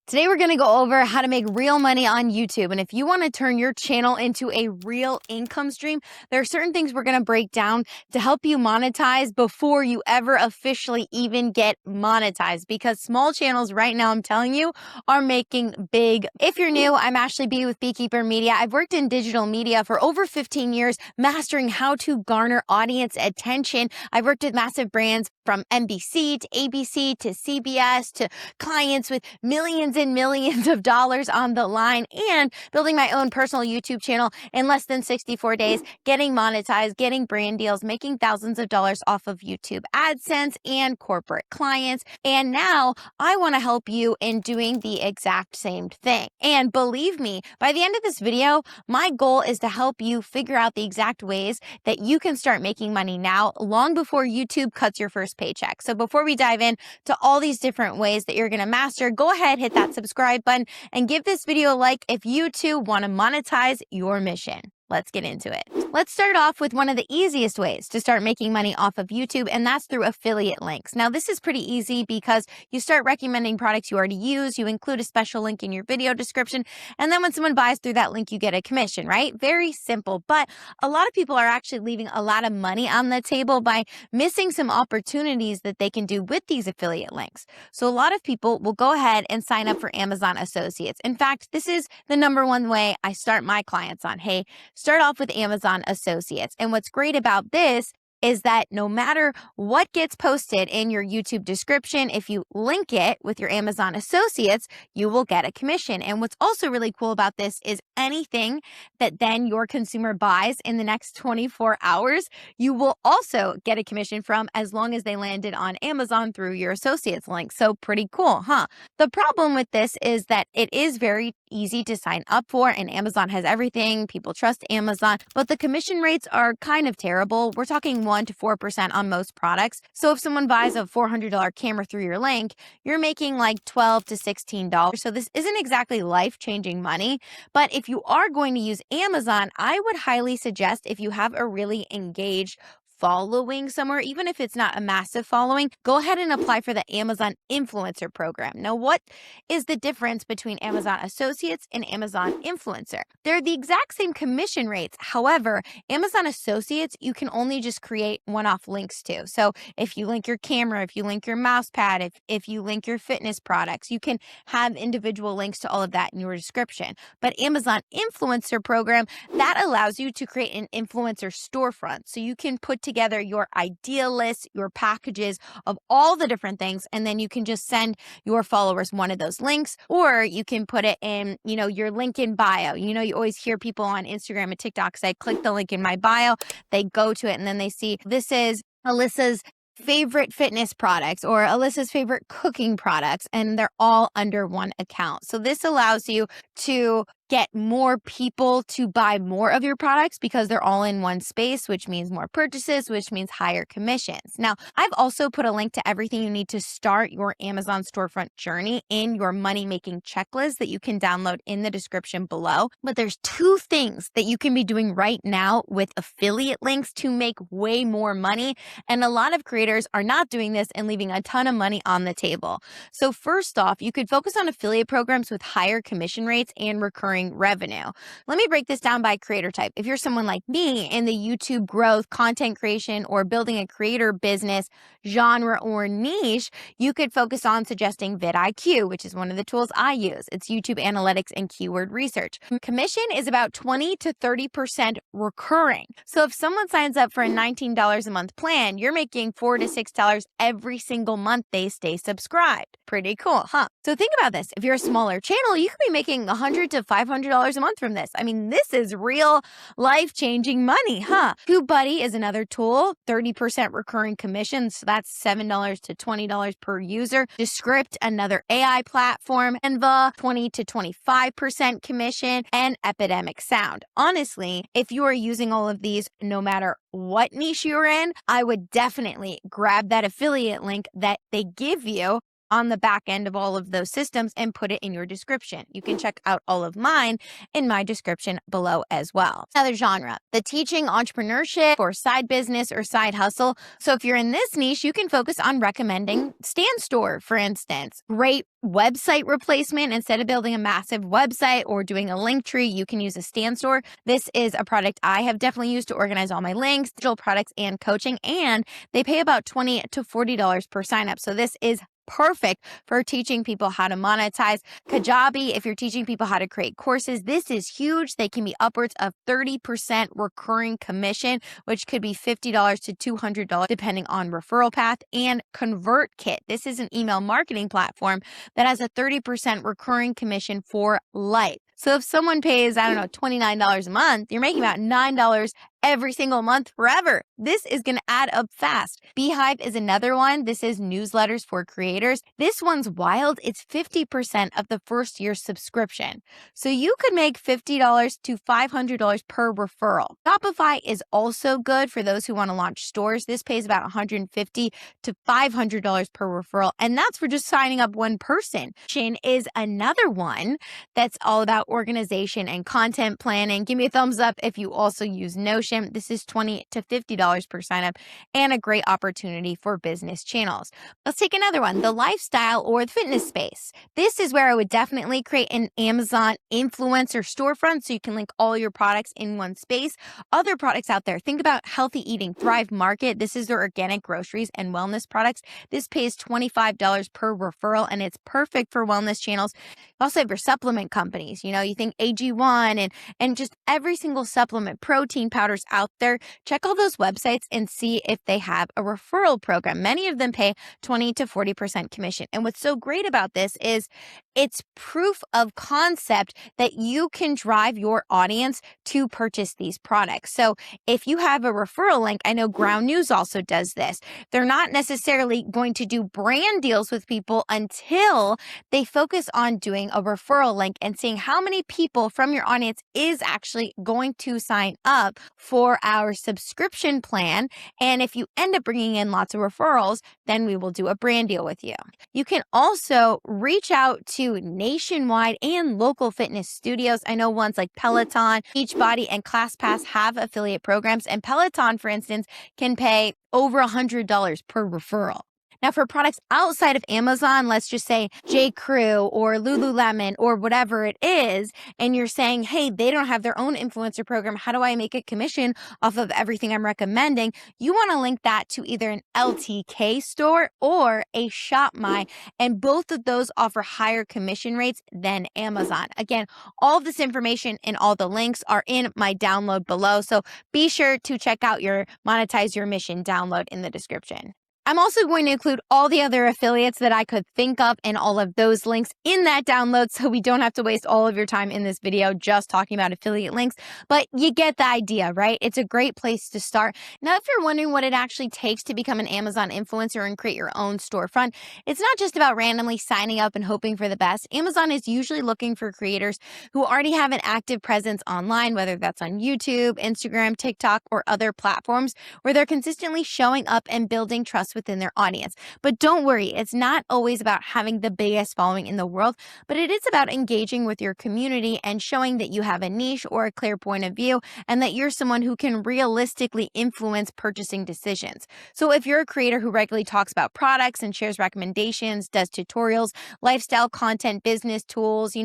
Today we're going to go over how to make real money on YouTube. And if you want to turn your channel into a real income stream, there are certain things we're going to break down to help you monetize before you ever officially even get monetized. Because small channels right now, I'm telling you, are making big. If you're new, I'm Ashley B with Beekeeper Media. I've worked in digital media for over 15 years, mastering how to garner audience attention. I've worked with massive brands from NBC to ABC to CBS to clients with millions and millions of dollars on the line, and building my own personal YouTube channel in less than 64 days, getting monetized, getting brand deals, making thousands of dollars off of YouTube AdSense and corporate clients. And now I want to help you in doing the exact same thing. And believe me, by the end of this video, my goal is to help you figure out the exact ways that you can start making money now, long before YouTube cuts your first paycheck. So before we dive in to all these different ways that you're going to master, go ahead, hit that subscribe button and give this video a like if you too want to monetize your mission. Let's get into it. Let's start off with one of the easiest ways to start making money off of YouTube, and that's through affiliate links. Now, this is pretty easy because you start recommending products you already use, you include a special link in your video description, and then when someone buys through that link, you get a commission, right? Very simple, but a lot of people are actually leaving a lot of money on the table by missing some opportunities that they can do with these affiliate links. So a lot of people will go ahead and sign up for Amazon Associates. In fact, this is the #1 way I start my clients on. Hey, start off with Amazon Associates. And what's great about this is that no matter what gets posted in your YouTube description, if you link it with your Amazon Associates, you will get a commission. And what's also really cool about this is anything that then your consumer buys in the next 24 hours, you will also get a commission from, as long as they landed on Amazon through your Associates link. So pretty cool, huh? The problem with this is that it is very easy to sign up for, and Amazon has everything. People trust Amazon, but the commission rates are kind of terrible. We're talking 1 to 4% on most products. So if someone buys a $400 camera through your link, you're making like $12 to $16. So this isn't exactly life-changing money, but if you are going to use Amazon, I would highly suggest, if you have a really engaged following somewhere, even if it's not a massive following, go ahead and apply for the Amazon Influencer program. Now, what is the difference between Amazon Associates and Amazon Influencer? They're the exact same commission rates. However, Amazon Associates, you can only just create one-off links to. So if you link your camera, if you link your mouse pad, if you link your fitness products, you can have individual links to all of that in your description. But Amazon Influencer program, that allows you to create an influencer storefront. So you can put together your idea list, your packages of all the different things, and then you can just send your followers one of those links, or you can put it in, your link in bio. You always hear people on Instagram and TikTok say, click the link in my bio. They go to it and then they see, this is Alyssa's favorite fitness products or Alyssa's favorite cooking products, and they're all under one account. So this allows you to get more people to buy more of your products because they're all in one space, which means more purchases, which means higher commissions. Now, I've also put a link to everything you need to start your Amazon storefront journey in your money-making checklist that you can download in the description below. But there's 2 things that you can be doing right now with affiliate links to make way more money. And a lot of creators are not doing this and leaving a ton of money on the table. So first off, you could focus on affiliate programs with higher commission rates and recurring revenue. Let me break this down by creator type. If you're someone like me in the YouTube growth, content creation, or building a creator business genre or niche, you could focus on suggesting vidIQ, which is one of the tools I use. It's YouTube analytics and keyword research. Commission is about 20 to 30% recurring. So if someone signs up for a $19 a month plan, you're making $4 to $6 every single month they stay subscribed. Pretty cool, huh? So think about this. If you're a smaller channel, you could be making $100 to $500 a month from this. I mean, this is real life-changing money, huh? TubeBuddy is another tool, 30% recurring commissions. So that's $7 to $20 per user. Descript, another AI platform. Enroll, 20 to 25% commission, and Epidemic Sound. Honestly, if you are using all of these, no matter what niche you're in, I would definitely grab that affiliate link that they give you on the back end of all of those systems and put it in your description. You can check out all of mine in my description below as well. Another genre, the teaching entrepreneurship or side business or side hustle. So if you're in this niche, you can focus on recommending Stand Store, for instance. Great website replacement. Instead of building a massive website or doing a link tree, you can use a Stand Store. This is a product I have definitely used to organize all my links, digital products, and coaching, and they pay about $20 to $40 per sign up. So this is perfect for teaching people how to monetize. Kajabi, if you're teaching people how to create courses, this is huge. They can be upwards of 30% recurring commission, which could be $50 to $200 depending on referral path. And ConvertKit, this is an email marketing platform that has a 30% recurring commission for life. So if someone pays, $29 a month, you're making about $9 every single month forever. This is going to add up fast. Beehive is another one. This is newsletters for creators. This one's wild. It's 50% of the first year's subscription. So you could make $50 to $500 per referral. Shopify is also good for those who want to launch stores. This pays about $150 to $500 per referral. And that's for just signing up one person. Shin is another one that's all about organization and content planning. Give me a thumbs up if you also use Notion. This is $20 to $50 per sign up and a great opportunity for business channels. Let's take another one, the lifestyle or the fitness space. This is where I would definitely create an Amazon influencer storefront so you can link all your products in one space. Other products out there, think about healthy eating, Thrive Market. This is their organic groceries and wellness products. This pays $25 per referral and it's perfect for wellness channels. You also have your supplement companies. You think AG1 and just every single supplement, protein powders out there. Check all those websites and see if they have a referral program. Many of them pay 20 to 40% commission. And what's so great about this is it's proof of concept that you can drive your audience to purchase these products. So if you have a referral link, I know Ground News also does this. They're not necessarily going to do brand deals with people until they focus on doing a referral link and seeing how many people from your audience is actually going to sign up for our subscription plan. And if you end up bringing in lots of referrals, then we will do a brand deal with you. You can also reach out to nationwide and local fitness studios. I know ones like Peloton, Beachbody, and ClassPass have affiliate programs. And Peloton, for instance, can pay over $100 per referral. Now, for products outside of Amazon, let's just say J.Crew or Lululemon or whatever it is, and you're saying, hey, they don't have their own influencer program. How do I make a commission off of everything I'm recommending? You want to link that to either an LTK store or a ShopMy, and both of those offer higher commission rates than Amazon. Again, all of this information and all the links are in my download below, so be sure to check out your Monetize Your Mission download in the description. I'm also going to include all the other affiliates that I could think of and all of those links in that download so we don't have to waste all of your time in this video just talking about affiliate links. But you get the idea, right? It's a great place to start. Now, if you're wondering what it actually takes to become an Amazon influencer and create your own storefront, it's not just about randomly signing up and hoping for the best. Amazon is usually looking for creators who already have an active presence online, whether that's on YouTube, Instagram, TikTok, or other platforms where they're consistently showing up and building trust within their audience. But don't worry, it's not always about having the biggest following in the world, but it is about engaging with your community and showing that you have a niche or a clear point of view and that you're someone who can realistically influence purchasing decisions. So if you're a creator who regularly talks about products and shares recommendations, does tutorials, lifestyle content, business tools,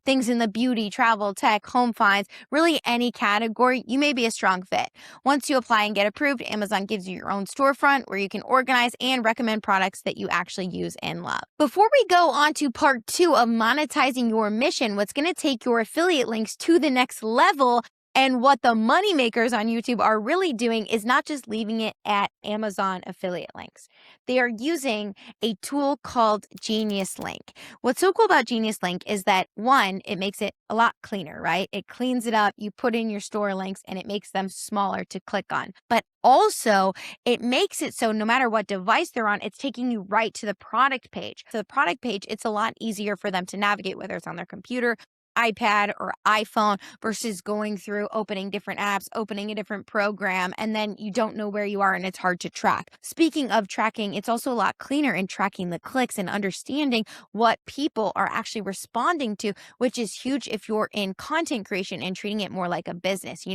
things in the beauty, travel, tech, home finds, really any category, you may be a strong fit. Once you apply and get approved, Amazon gives you your own storefront where you can organize and recommend products that you actually use and love. Before we go on to part 2 of monetizing your mission, what's going to take your affiliate links to the next level and what the money makers on YouTube are really doing is not just leaving it at Amazon affiliate links. They are using a tool called Genius Link. What's so cool about Genius Link is that, one, it makes it a lot cleaner, right? It cleans it up, you put in your store links, and it makes them smaller to click on. But also, it makes it so no matter what device they're on, it's taking you right to the product page. So the product page, it's a lot easier for them to navigate, whether it's on their computer, iPad or iPhone versus going through opening different apps, opening a different program, and then you don't know where you are and it's hard to track. Speaking of tracking, it's also a lot cleaner in tracking the clicks and understanding what people are actually responding to, which is huge if you're in content creation and treating it more like a business.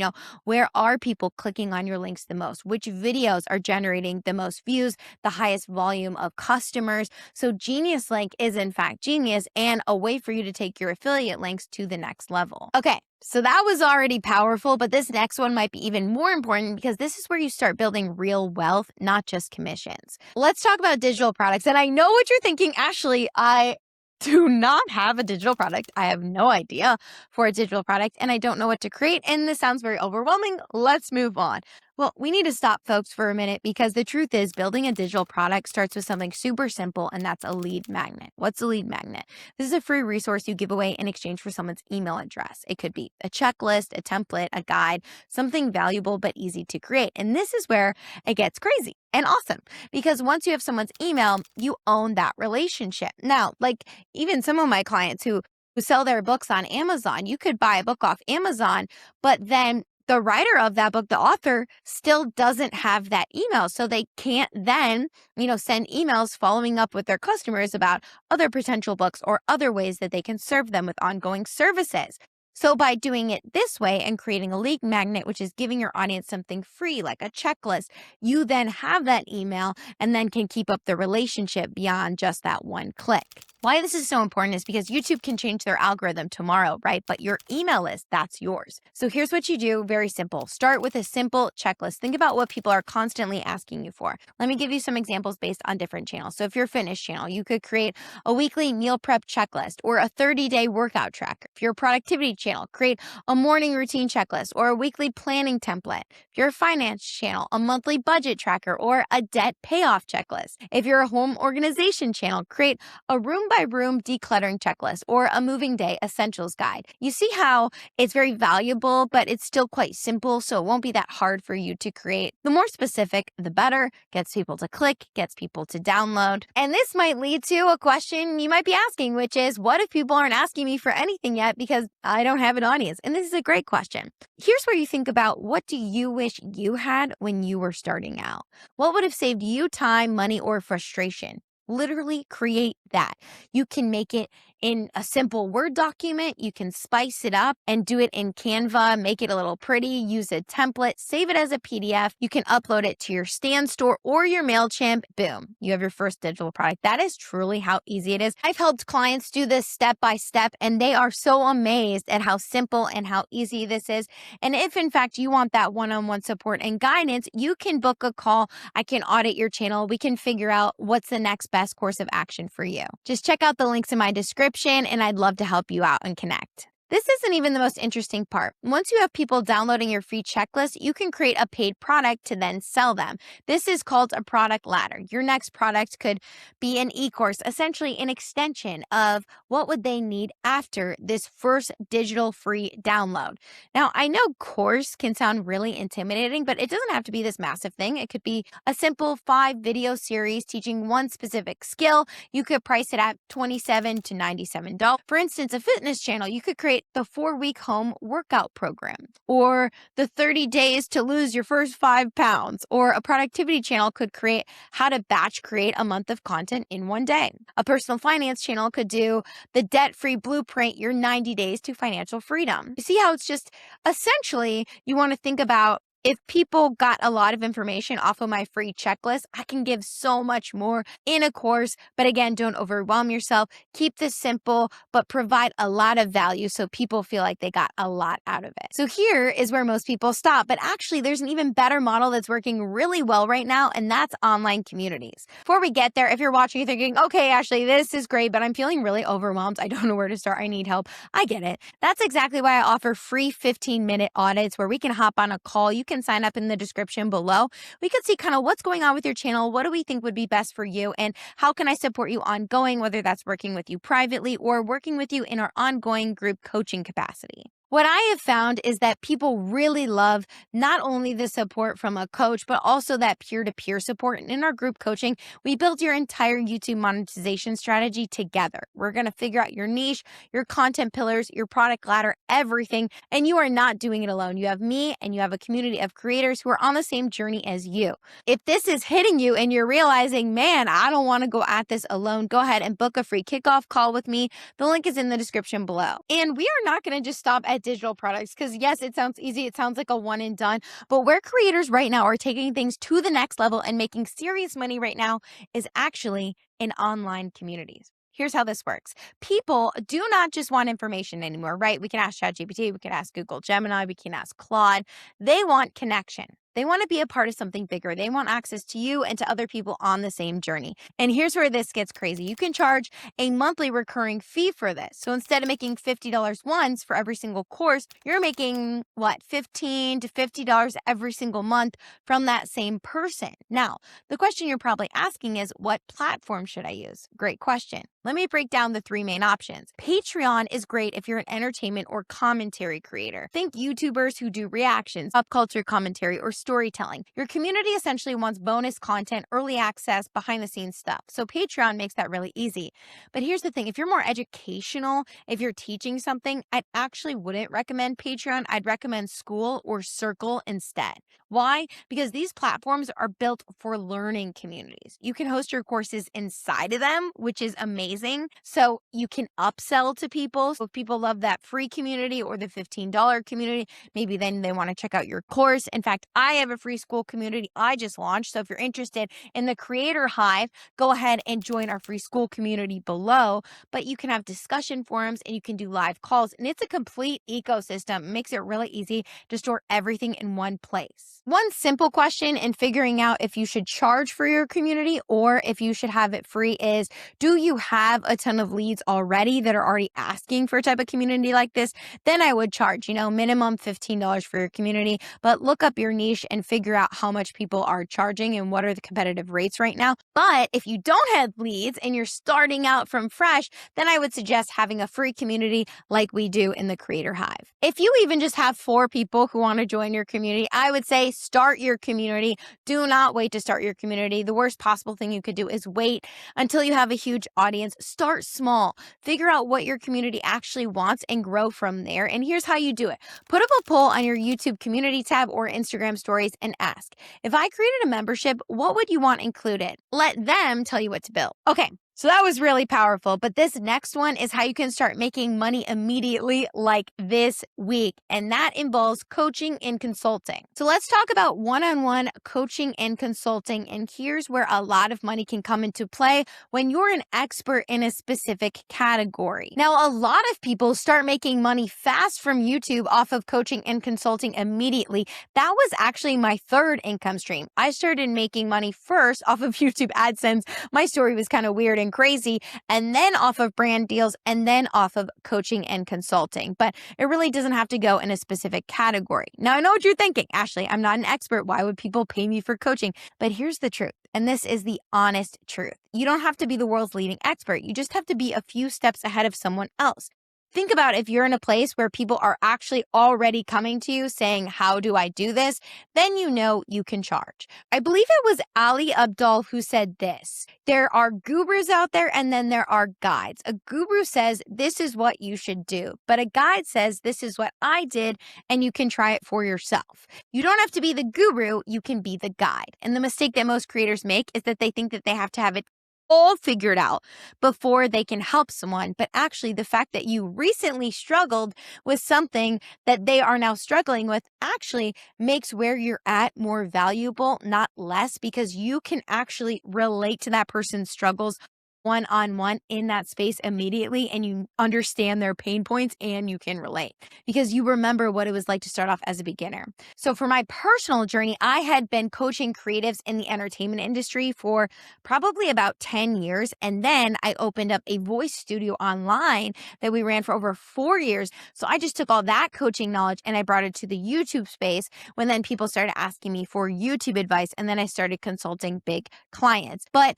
Where are people clicking on your links the most? Which videos are generating the most views, the highest volume of customers? So Genius Link is in fact genius and a way for you to take your affiliate links to the next level. Okay, so that was already powerful, but this next one might be even more important because this is where you start building real wealth, not just commissions. Let's talk about digital products. And I know what you're thinking, Ashley, I do not have a digital product. I have no idea for a digital product and I don't know what to create. And this sounds very overwhelming. Let's move on. Well, we need to stop, folks, for a minute because the truth is building a digital product starts with something super simple, and that's a lead magnet. What's a lead magnet? This is a free resource you give away in exchange for someone's email address. It could be a checklist, a template, a guide, something valuable but easy to create. And this is where it gets crazy and awesome because once you have someone's email, you own that relationship. Now, like even some of my clients who sell their books on Amazon, you could buy a book off Amazon, but then the writer of that book, the author, still doesn't have that email. So they can't then, send emails following up with their customers about other potential books or other ways that they can serve them with ongoing services. So by doing it this way and creating a lead magnet, which is giving your audience something free, like a checklist, you then have that email and then can keep up the relationship beyond just that one click. Why this is so important is because YouTube can change their algorithm tomorrow, right? But your email list, that's yours. So here's what you do. Very simple. Start with a simple checklist. Think about what people are constantly asking you for. Let me give you some examples based on different channels. So if you're a fitness channel, you could create a weekly meal prep checklist or a 30-day workout tracker. If you're a productivity channel, create a morning routine checklist or a weekly planning template. If you're a finance channel, a monthly budget tracker or a debt payoff checklist. If you're a home organization channel, create a room by room decluttering checklist or a moving day essentials guide. You see how it's very valuable, but it's still quite simple, so it won't be that hard for you to create. The more specific, the better. Gets people to click, gets people to download. And this might lead to a question you might be asking, which is, what if people aren't asking me for anything yet because I don't have an audience? And this is a great question. Here's where you think about, what do you wish you had when you were starting out? What would have saved you time, money, or frustration? Literally create that. You can make it in a simple Word document. You can spice it up and do it in Canva, make it a little pretty, use a template, save it as a PDF. You can upload it to your Stan store or your MailChimp. Boom, you have your first digital product. That is truly how easy it is. I've helped clients do this step by step, and they are so amazed at how simple and how easy this is. And if in fact you want that one-on-one support and guidance, you can book a call. I can audit your channel. We can figure out what's the next best course of action for you. Just check out the links in my description, and I'd love to help you out and connect. This isn't even the most interesting part. Once you have people downloading your free checklist, you can create a paid product to then sell them. This is called a product ladder. Your next product could be an e-course, essentially an extension of what would they need after this first digital free download. Now, I know course can sound really intimidating, but it doesn't have to be this massive thing. It could be a simple 5-video series teaching one specific skill. You could price it at $27 to $97. For instance, a fitness channel, you could create the 4-week home workout program, or the 30 days to lose your first 5 pounds, or a productivity channel could create how to batch create a month of content in one day. A personal finance channel could do the debt-free blueprint, your 90 days to financial freedom. You see how it's just essentially you want to think about, if people got a lot of information off of my free checklist, I can give so much more in a course. But again, don't overwhelm yourself. Keep this simple, but provide a lot of value so people feel like they got a lot out of it. So here is where most people stop. But actually, there's an even better model that's working really well right now, and that's online communities. Before we get there, if you're watching, you're thinking, okay, Ashley, this is great, but I'm feeling really overwhelmed. I don't know where to start. I need help. I get it. That's exactly why I offer free 15-minute audits where we can hop on a call. You can sign up in the description below. We could see kind of what's going on with your channel. What do we think would be best for you? And how can I support you ongoing, whether that's working with you privately or working with you in our ongoing group coaching capacity? What I have found is that people really love not only the support from a coach, but also that peer-to-peer support. And in our group coaching, we built your entire YouTube monetization strategy together. We're going to figure out your niche, your content pillars, your product ladder, everything. And you are not doing it alone. You have me and you have a community of creators who are on the same journey as you. If this is hitting you and you're realizing, man, I don't want to go at this alone, go ahead and book a free kickoff call with me. The link is in the description below. And we are not going to just stop at digital products because, yes, it sounds easy. It sounds like a one and done. But where creators right now are taking things to the next level and making serious money right now is actually in online communities. Here's how this works. People do not just want information anymore, right? We can ask ChatGPT, we can ask Google Gemini, we can ask Claude. They want connection. They want to be a part of something bigger. They want access to you and to other people on the same journey. And here's where this gets crazy. You can charge a monthly recurring fee for this. So instead of making $50 once for every single course, you're making $15 to $50 every single month from that same person. Now, the question you're probably asking is, what platform should I use? Great question. Let me break down the three main options. Patreon is great if you're an entertainment or commentary creator. Think YouTubers who do reactions, pop culture commentary, or storytelling. Your community essentially wants bonus content, early access, behind the scenes stuff. So Patreon makes that really easy. But here's the thing, if you're more educational, if you're teaching something, I actually wouldn't recommend Patreon. I'd recommend School or Circle instead. Why? Because these platforms are built for learning communities. You can host your courses inside of them, which is amazing. So you can upsell to people. So if people love that free community or the $15 community, maybe then they want to check out your course. In fact, I have a free school community I just launched. So if you're interested in the Creator Hive, go ahead and join our free school community below. But you can have discussion forums and you can do live calls. And it's a complete ecosystem. It makes it really easy to store everything in one place. One simple question in figuring out if you should charge for your community or if you should have it free is, do you have a ton of leads already that are already asking for a type of community like this? Then I would charge, minimum $15 for your community, but look up your niche and figure out how much people are charging and what are the competitive rates right now. But if you don't have leads and you're starting out from fresh, then I would suggest having a free community like we do in the Creator Hive. If you even just have 4 people who want to join your community, I would say start your community. Do not wait to start your community. The worst possible thing you could do is wait until you have a huge audience. Start small. Figure out what your community actually wants and grow from there. And here's how you do it. Put up a poll on your YouTube community tab or Instagram stories and ask, if I created a membership, what would you want included? Let them tell you what to build. Okay. So that was really powerful, but this next one is how you can start making money immediately, like this week, and that involves coaching and consulting. So let's talk about one-on-one coaching and consulting, and here's where a lot of money can come into play when you're an expert in a specific category. Now, a lot of people start making money fast from YouTube off of coaching and consulting immediately. That was actually my third income stream. I started making money first off of YouTube AdSense. My story was kind of weird and crazy, and then off of brand deals, and then off of coaching and consulting. But it really doesn't have to go in a specific category. Now, I know what you're thinking, Ashley, I'm not an expert. Why would people pay me for coaching? But here's the truth, and this is the honest truth. You don't have to be the world's leading expert. You just have to be a few steps ahead of someone else. Think about if you're in a place where people are actually already coming to you saying, how do I do this? Then you know you can charge. I believe it was Ali Abdul who said this. There are gurus out there and then there are guides. A guru says, this is what you should do. But a guide says, this is what I did and you can try it for yourself. You don't have to be the guru, you can be the guide. And the mistake that most creators make is that they think that they have to have it all figured out before they can help someone. But actually, the fact that you recently struggled with something that they are now struggling with actually makes where you're at more valuable, not less, because you can actually relate to that person's struggles one-on-one in that space immediately, and you understand their pain points and you can relate because you remember what it was like to start off as a beginner. So for my personal journey, I had been coaching creatives in the entertainment industry for probably about 10 years. And then I opened up a voice studio online that we ran for over 4 years. So I just took all that coaching knowledge and I brought it to the YouTube space when then people started asking me for YouTube advice. And then I started consulting big clients. But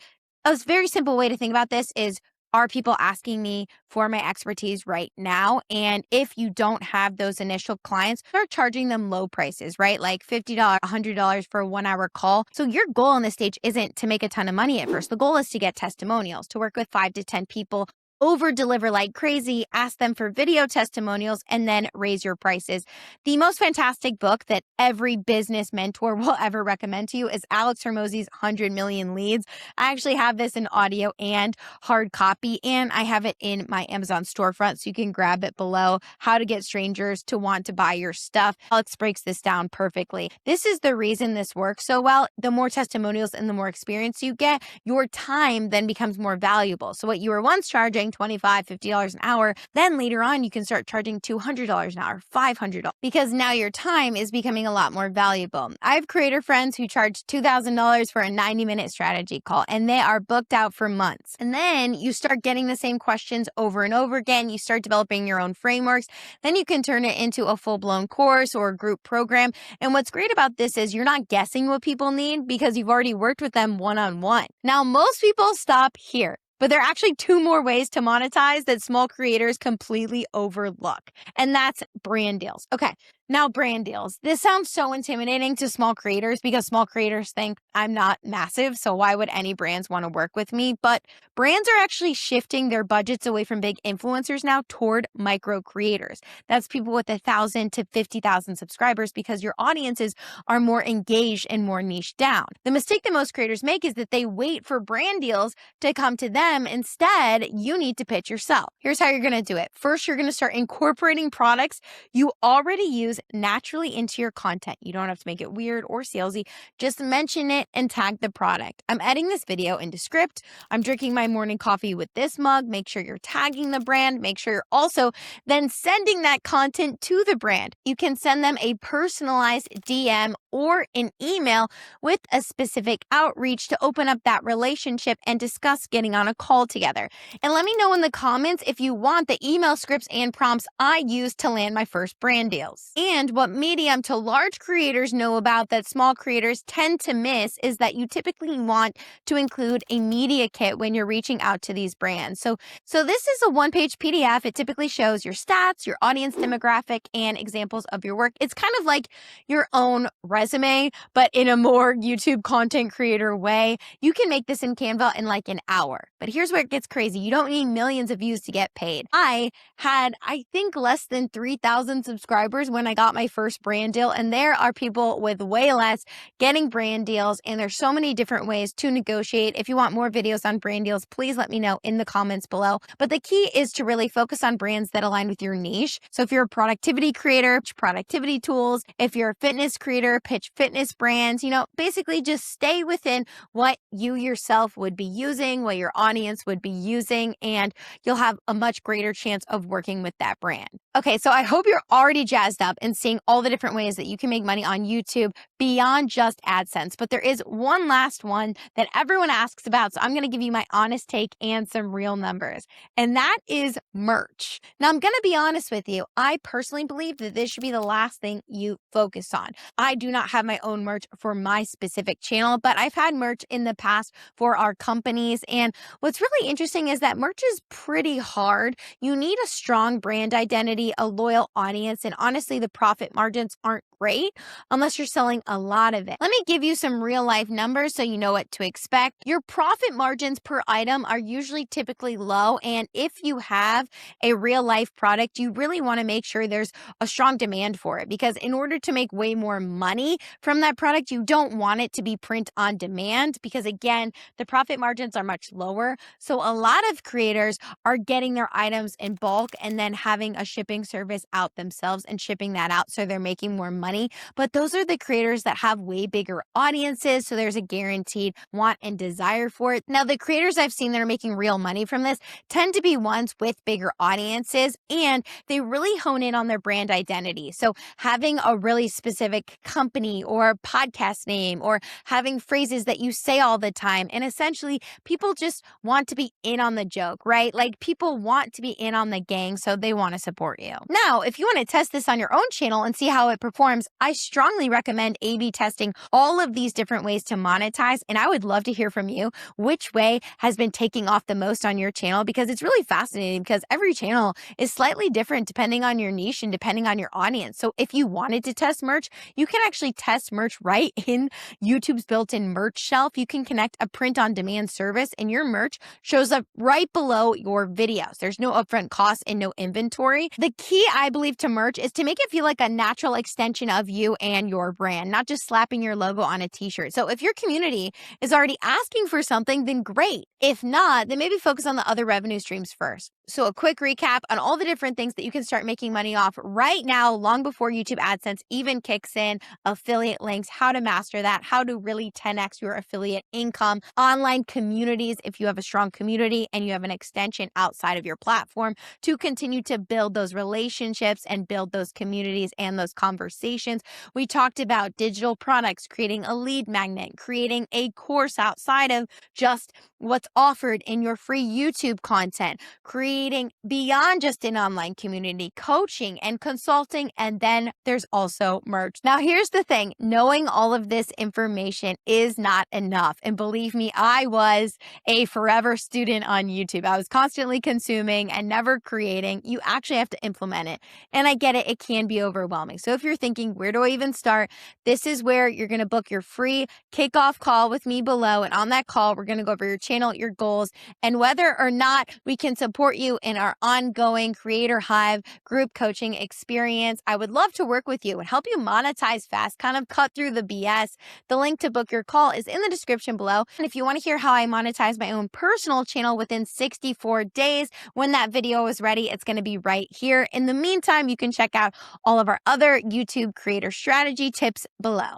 a very simple way to think about this is, are people asking me for my expertise right now? And if you don't have those initial clients, start charging them low prices, right? Like $50, $100 for a 1 hour call. So your goal on this stage isn't to make a ton of money at first. The goal is to get testimonials, to work with 5 to 10 people, over deliver like crazy, ask them for video testimonials, and then raise your prices. The most fantastic book that every business mentor will ever recommend to you is Alex Hormozi's 100 Million Leads. I actually have this in audio and hard copy, and I have it in my Amazon storefront, so you can grab it below. How to get strangers to want to buy your stuff. Alex breaks this down perfectly. This is the reason this works so well. The more testimonials and the more experience you get, your time then becomes more valuable. So what you were once charging $25, $50 an hour, then later on you can start charging $200 an hour, $500, because now your time is becoming a lot more valuable. I have creator friends who charge $2,000 for a 90-minute strategy call, and they are booked out for months. And then you start getting the same questions over and over again. You start developing your own frameworks. Then you can turn it into a full-blown course or a group program. And what's great about this is you're not guessing what people need because you've already worked with them one-on-one. Now, most people stop here. But there are actually 2 more ways to monetize that small creators completely overlook, and that's brand deals. Okay, now brand deals. This sounds so intimidating to small creators because small creators think I'm not massive, so why would any brands want to work with me? But brands are actually shifting their budgets away from big influencers now toward micro creators. That's people with 1,000 to 50,000 subscribers because your audiences are more engaged and more niche down. The mistake that most creators make is that they wait for brand deals to come to them. Instead, you need to pitch yourself. Here's how you're going to do it. First, you're going to start incorporating products you already use naturally into your content. You don't have to make it weird or salesy. Just mention it and tag the product. I'm editing this video into script. I'm drinking my morning coffee with this mug. Make sure you're tagging the brand. Make sure you're also then sending that content to the brand. You can send them a personalized DM or an email with a specific outreach to open up that relationship and discuss getting on a call together. And let me know in the comments if you want the email scripts and prompts I used to land my first brand deals. And what medium to large creators know about that small creators tend to miss is that you typically want to include a media kit when you're reaching out to these brands. So this is a 1-page PDF. It typically shows your stats, your audience demographic, and examples of your work. It's kind of like your own resume, but in a more YouTube content creator way. You can make this in Canva in like an hour. But here's where it gets crazy. You don't need millions of views to get paid. I had, I think, less than 3,000 subscribers when I got my first brand deal. And there are people with way less getting brand deals. And there's so many different ways to negotiate. If you want more videos on brand deals, please let me know in the comments below. But the key is to really focus on brands that align with your niche. So if you're a productivity creator, pitch productivity tools. If you're a fitness creator, pitch fitness brands. Basically just stay within what you yourself would be using, what your audience would be using, and you'll have a much greater chance of working with that brand. Okay, so I hope you're already jazzed up and seeing all the different ways that you can make money on YouTube beyond just AdSense. But there is one last one that everyone asks about, so I'm going to give you my honest take and some real numbers, and that is merch. Now, I'm going to be honest with you. I personally believe that this should be the last thing you focus on. I do not have my own merch for my specific channel, but I've had merch in the past for our companies. And what's really interesting is that merch is pretty hard. You need a strong brand identity, a loyal audience, and honestly, the profit margins aren't great unless you're selling a lot of it. Let me give you some real life numbers so you know what to expect. Your profit margins per item are usually typically low. And if you have a real life product, you really want to make sure there's a strong demand for it, because in order to make way more money from that product, you don't want it to be print on demand, because again, the profit margins are much lower. So a lot of creators are getting their items in bulk and then having a shipping service out themselves and shipping that out, so they're making more money. But those are the creators that have way bigger audiences, so there's a guaranteed want and desire for it. Now, the creators I've seen that are making real money from this tend to be ones with bigger audiences, and they really hone in on their brand identity. So having a really specific company company or podcast name or having phrases that you say all the time. And essentially, people just want to be in on the joke, right? Like people want to be in on the gang, so they want to support you. Now, if you want to test this on your own channel and see how it performs, I strongly recommend A/B testing all of these different ways to monetize. And I would love to hear from you which way has been taking off the most on your channel, because it's really fascinating because every channel is slightly different depending on your niche and depending on your audience. So if you wanted to test merch, you can actually test merch right in YouTube's built-in merch shelf. You can connect a print-on-demand service and your merch shows up right below your videos. There's no upfront cost and no inventory. The key, I believe, to merch is to make it feel like a natural extension of you and your brand, not just slapping your logo on a t-shirt. So if your community is already asking for something, then great. If not, then maybe focus on the other revenue streams first. So a quick recap on all the different things that you can start making money off right now, long before YouTube AdSense even kicks in: affiliate links, how to master that, how to really 10x your affiliate income, online communities if you have a strong community and you have an extension outside of your platform to continue to build those relationships and build those communities and those conversations. We talked about digital products, creating a lead magnet, creating a course outside of just what's offered in your free YouTube content, creating beyond just an online community, coaching and consulting, and then there's also merch. Now, here's the thing. Knowing all of this information is not enough. And believe me, I was a forever student on YouTube. I was constantly consuming and never creating. You actually have to implement it. And I get it, it can be overwhelming. So if you're thinking, where do I even start? This is where you're going to book your free kickoff call with me below. And on that call, we're going to go over your channel, your goals, and whether or not we can support you in our ongoing Creator Hive group coaching experience. I would love to work with you and help you monetize fast, kind of cut through the BS. The link to book your call is in the description below. And if you want to hear how I monetize my own personal channel within 64 days, when that video is ready, it's going to be right here. In the meantime, you can check out all of our other YouTube creator strategy tips below.